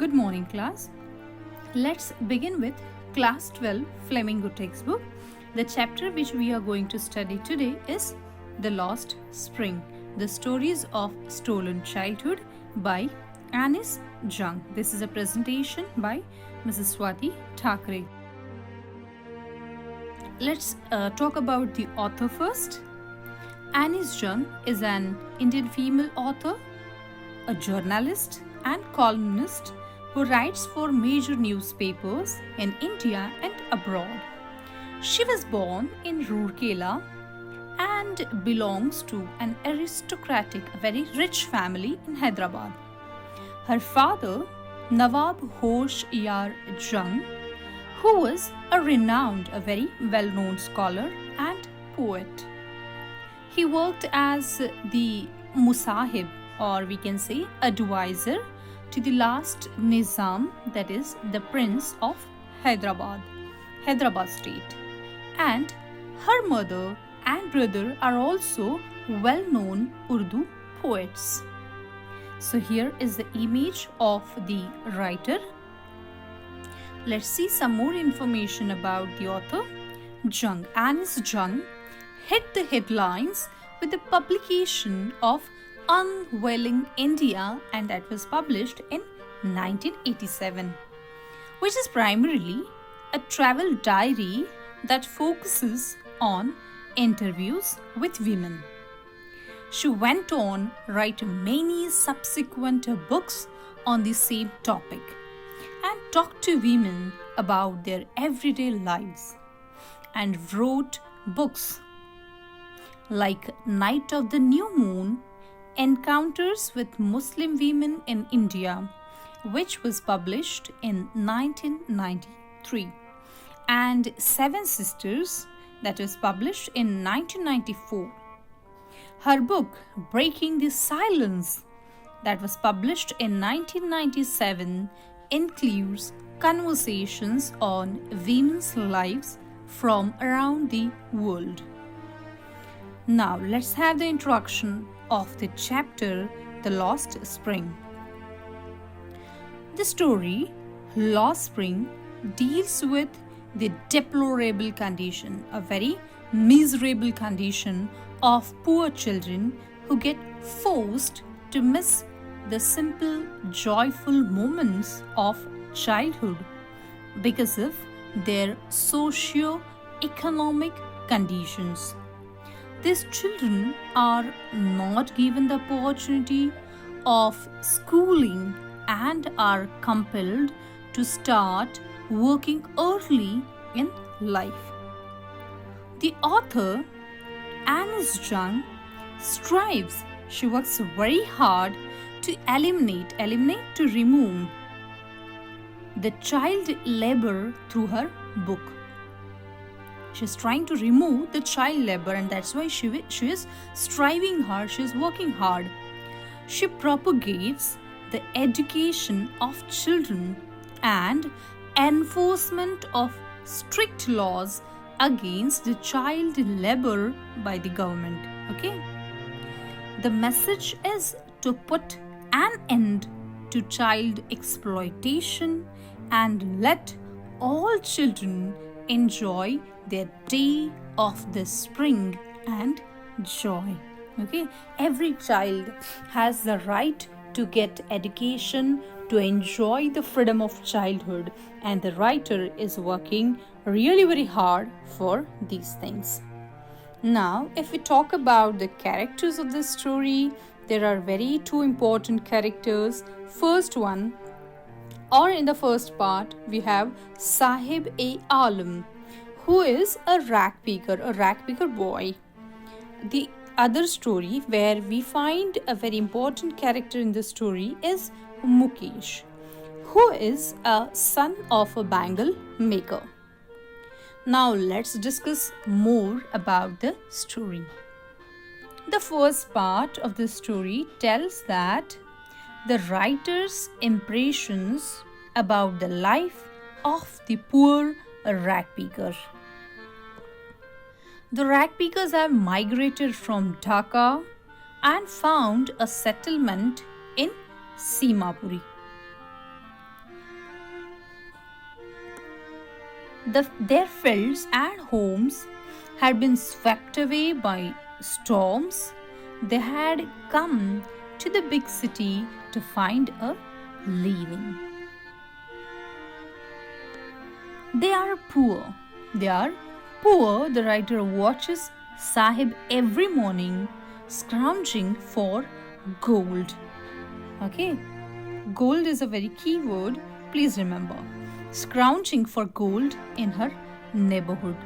Good morning, class. Let's begin with Class 12 Flamingo textbook. The chapter which we are going to study today is The Lost Spring, the stories of stolen childhood by Anis Jung. This is a presentation by Mrs. Swati Thakre. Let's talk about the author first. Anis Jung is an Indian female author, a journalist and columnist who writes for major newspapers in India and abroad. She was born in Rourkela and belongs to an aristocratic, very rich family in Hyderabad. Her father, Nawab Hosh Yar Jung, who was a renowned, a very well-known scholar and poet. He worked as the Musahib, or we can say advisor, to the last Nizam, that is the Prince of Hyderabad state. And her mother and brother are also well-known Urdu poets. So here is the image of the writer. Let's see some more information about the author. Jung, Anis Jung, hit the headlines with the publication of Unveiling India, and that was published in 1987, which is primarily a travel diary that focuses on interviews with women. She went on to write many subsequent books on the same topic and talked to women about their everyday lives, and wrote books like Night of the New Moon, Encounters with Muslim Women in India, which was published in 1993, and Seven Sisters, that was published in 1994. Her book Breaking the Silence, that was published in 1997, includes conversations on women's lives from around the world. Now let's have the introduction of the chapter The Lost Spring. The story Lost Spring deals with the deplorable condition, a very miserable condition of poor children who get forced to miss the simple, joyful moments of childhood because of their socio-economic conditions. These children are not given the opportunity of schooling and are compelled to start working early in life. The author, Anis Jung, strives, she works very hard to eliminate, to remove the child labor through her book. She's trying to remove the child labor, and that's why she is striving hard, she is working hard. She propagates the education of children and enforcement of strict laws against the child labor by the government. Okay? The message is to put an end to child exploitation and let all children enjoy their day of the spring and joy. Okay, every child has the right to get education, to enjoy the freedom of childhood, and the writer is working really very hard for these things. Now, if we talk about the characters of the story, there are very two important characters. First one, or in the first part, we have Sahib-e-Alam, who is a rag picker boy. The other story where we find a very important character in the story is Mukesh, who is a son of a bangle maker. Now let's discuss more about the story. The first part of the story tells that the writer's impressions about the life of the poor rag picker. The rag pickers have migrated from Dhaka and found a settlement in Simapuri. Their fields and homes had been swept away by storms. They had come to the big city to find a living. They are poor. They are poor. The writer watches Sahib every morning scrounging for gold. Okay, gold is a very key word. Please remember, scrounging for gold in her neighborhood.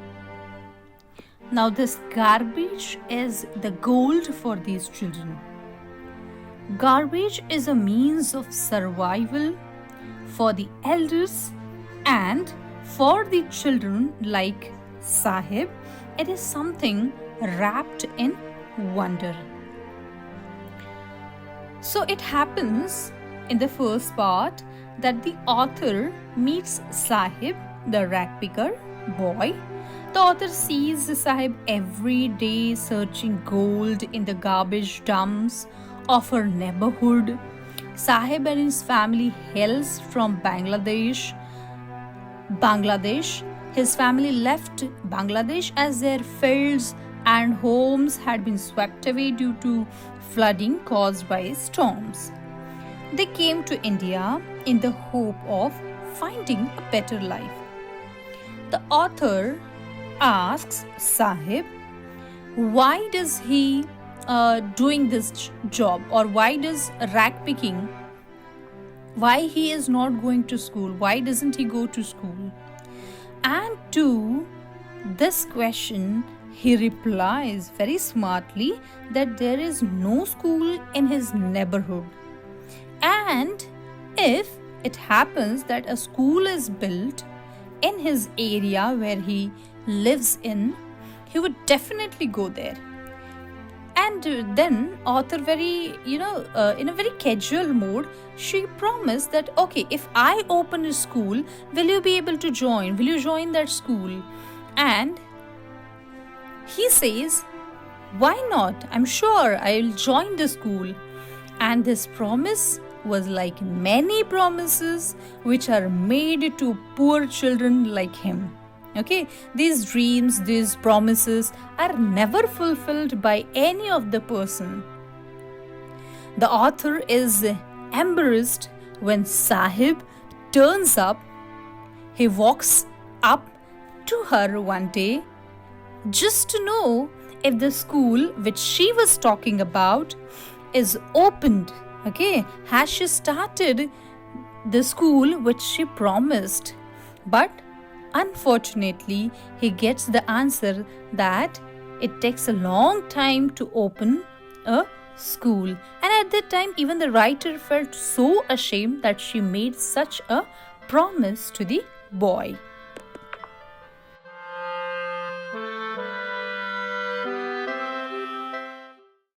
Now, this garbage is the gold for these children. Garbage is a means of survival for the elders, and for the children like Sahib, it is something wrapped in wonder. So it happens in the first part that the author meets Sahib, the rag picker boy. The author sees Sahib every day searching gold in the garbage dumps of her neighborhood. Sahib and his family hails from Bangladesh. His family left Bangladesh as their fields and homes had been swept away due to flooding caused by storms. They came to India in the hope of finding a better life. The author asks Sahib, why does he doing this job, or why does rag picking, why he is not going to school, why doesn't he go to school? And to this question he replies very smartly that there is no school in his neighborhood, and if it happens that a school is built in his area where he lives in, he would definitely go there. And then author very in a very casual mode, she promised that, okay, if I open a school, will you be able to join, will you join that school? And he says, why not, I'm sure I'll join the school. And this promise was like many promises which are made to poor children like him. Okay, these dreams, these promises are never fulfilled by any of the person. The author is embarrassed when Sahib turns up. He walks up to her one day just to know if the school which she was talking about is opened. Okay, has she started the school which she promised? But unfortunately, he gets the answer that it takes a long time to open a school. And at that time, even the writer felt so ashamed that she made such a promise to the boy.